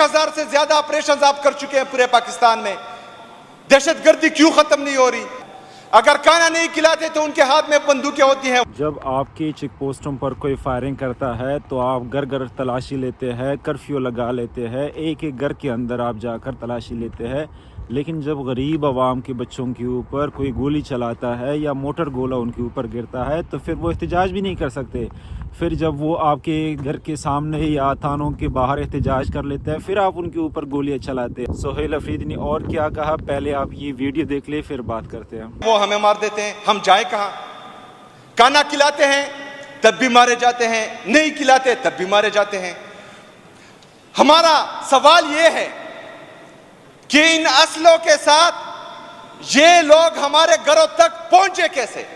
1000 से ज्यादा ऑपरेशन आप कर चुके हैं पूरे पाकिस्तान में। दहशतगर्दी क्यों खत्म नहीं हो रही? अगर खाना नहीं खिलाते तो उनके हाथ में बंदूकें होती हैं। जब आपके चेक पोस्टों पर कोई फायरिंग करता है तो आप घर घर तलाशी लेते हैं, कर्फ्यू लगा लेते हैं, एक एक घर के अंदर आप जाकर तलाशी लेते हैं। लेकिन जब गरीब आवाम के बच्चों के ऊपर कोई गोली चलाता है या मोटर गोला उनके ऊपर गिरता है तो फिर वो एहतजाज भी नहीं कर सकते। फिर जब वो आपके घर के सामने या थानों के बाहर एहतजाज कर लेते हैं फिर आप उनके ऊपर गोलियां चलाते हैं। सोहेल अफरीदी ने और क्या कहा, पहले आप ये वीडियो देख ले फिर बात करते हैं। वो हमें मार देते हैं, हम जाए कहाँ? खाना खिलाते हैं तब भी मारे जाते हैं, नहीं खिलाते तब भी मारे जाते हैं। हमारा सवाल ये है कि इन असलों के साथ ये लोग हमारे घरों तक पहुंचे कैसे?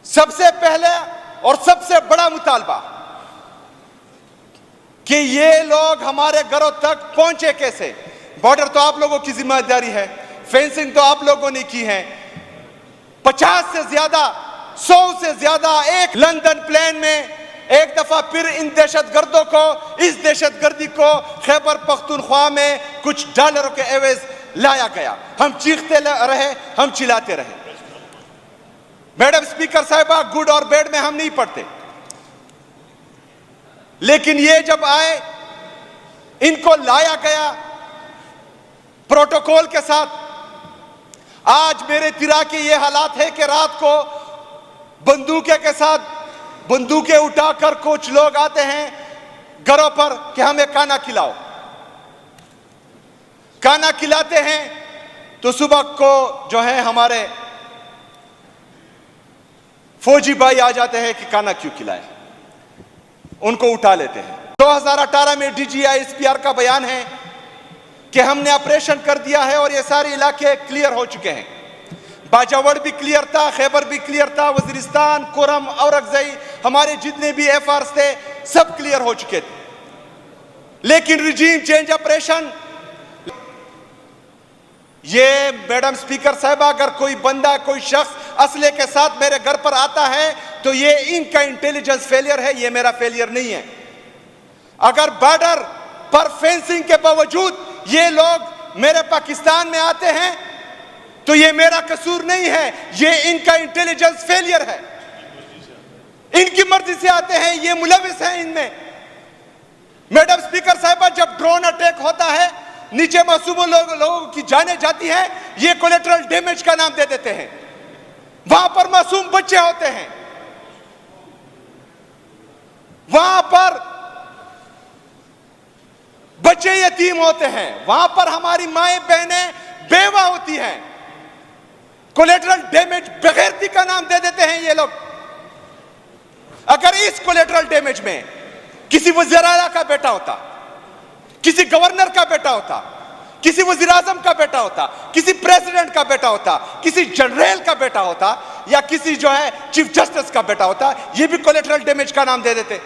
सबसे पहले और सबसे बड़ा मुतालबा कि ये लोग हमारे घरों तक पहुंचे कैसे? बॉर्डर तो आप लोगों की जिम्मेदारी है, फेंसिंग तो आप लोगों ने की है। 50 से ज्यादा, 100 से ज्यादा एक लंदन प्लेन में एक दफा फिर इन दहशतगर्दों को, इस दहशतगर्दी को खैबर पख्तूनख्वा में कुछ डॉलरों के एवज लाया गया। हम चीखते रहे, हम चिल्लाते रहे। मैडम स्पीकर साहिबा, गुड और बैड में हम नहीं पढ़ते, लेकिन ये जब आए, इनको लाया गया प्रोटोकॉल के साथ। आज मेरे तिरा के ये हालात है कि रात को बंदूकें के साथ बंदूकें उठाकर कुछ लोग आते हैं घरों पर कि हमें खाना खिलाओ। खाना खिलाते हैं तो सुबह को जो है हमारे फौजी भाई आ जाते हैं कि खाना क्यों खिलाए, उनको उठा लेते हैं। 2018 में DGI-SPR का बयान है कि हमने ऑपरेशन कर दिया है और ये सारे इलाके क्लियर हो चुके हैं। बाजावर भी क्लियर था, खैबर भी क्लियर था, वजीरिस्तान, कुरम, औरंगज़ई, हमारे जितने भी FRs थे सब क्लियर हो चुके थे। लेकिन रिजीम चेंज ऑपरेशन, ये मैडम स्पीकर साहबा, अगर कोई बंदा, कोई शख्स असले के साथ मेरे घर पर आता है तो ये इनका इंटेलिजेंस फेलियर है, ये मेरा फेलियर नहीं है। अगर बॉर्डर पर फेंसिंग के बावजूद ये लोग मेरे पाकिस्तान में आते हैं तो ये मेरा कसूर नहीं है, ये इनका इंटेलिजेंस फेलियर है। इनकी मर्जी से आते हैं, ये मुलविस हैं इनमें। मैडम स्पीकर साहिबा, जब ड्रोन अटैक होता है, नीचे मासूम लोगों की जानें जाती हैं, ये कोलेटरल डैमेज का नाम दे देते हैं। वहां पर मासूम बच्चे होते हैं, वहां पर बच्चे यतीम होते हैं, वहां पर हमारी माएं बहनें बेवा होती हैं। कोलेटरल डैमेज बेगैरती का नाम दे देते हैं ये लोग। अगर इस कोलेटरल डैमेज में किसी वज़ीर आला का बेटा होता, किसी गवर्नर का बेटा होता, किसी वज़ीर आज़म का बेटा होता, किसी प्रेसिडेंट का बेटा होता, किसी जनरल का बेटा होता, या किसी जो है चीफ जस्टिस का बेटा होता, ये भी कोलेटरल डैमेज का नाम दे देते।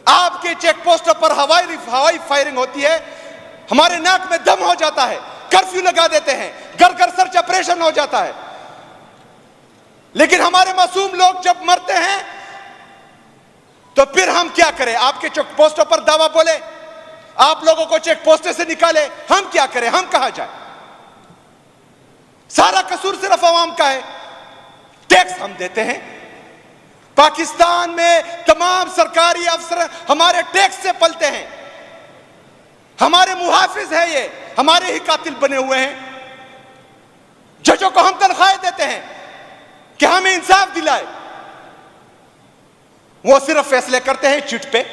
आपके चेक पोस्टों पर हवाई फायरिंग होती है, हमारे नाक में दम हो जाता है, कर्फ्यू लगा देते हैं, घर घर सर्च ऑपरेशन हो जाता है। लेकिन हमारे मासूम लोग जब मरते हैं तो फिर हम क्या करें? आपके चेक पोस्टों पर दावा बोले, आप लोगों को चेक पोस्ट से निकाले, हम क्या करें? हम कहां जाए? सारा कसूर सिर्फ अवाम का है। टैक्स हम देते हैं, पाकिस्तान में तमाम सरकारी अफसर हमारे टैक्स से पलते हैं, हमारे मुहाफिज है, ये हमारे ही कातिल बने हुए हैं। जजों को हम तनख्वाहें देते हैं कि हमें इंसाफ दिलाए, वो सिर्फ फैसले करते हैं चिट पे।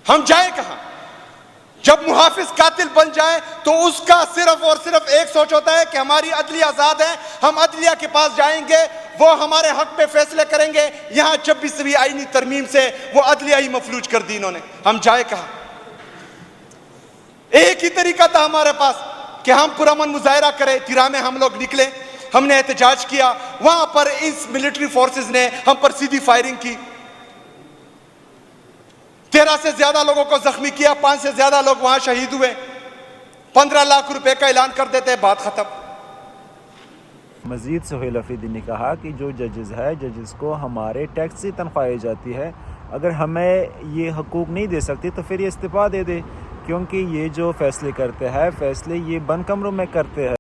हम जाए कहां? जब मुहाफिज कातिल बन जाए तो उसका सिर्फ और सिर्फ एक सोच होता है कि हमारी अदलिया आजाद है, हम अदलिया के पास जाएंगे, वो हमारे हक पे फैसले करेंगे। यहां 26वीं आईनी तरमीम से वो अदलिया ही मफलूज कर दी इन्होंने। हम जाए कहां? एक ही तरीका था हमारे पास कि हम पुरअमन मुजाहिरा करें। तिरा में हम लोग निकले, हमने एहतजाज किया, वहां पर इस मिलिट्री फोर्सेस ने हम पर सीधी फायरिंग की, 13 से ज्यादा लोगों को जख्मी किया, 5 से ज्यादा लोग वहां शहीद हुए। 15 लाख रुपए का ऐलान कर देते हैं, बात खत्म। मजीद सोहेल अफरीदी ने कहा कि जो जजेस है, जजेस को हमारे टैक्स से तनख्वाही जाती है, अगर हमें ये हकूक़ नहीं दे सकती तो फिर ये इस्तीफ़ा दे दे, क्योंकि ये जो फ़ैसले करते हैं फ़ैसले ये बंद कमरों में करते हैं।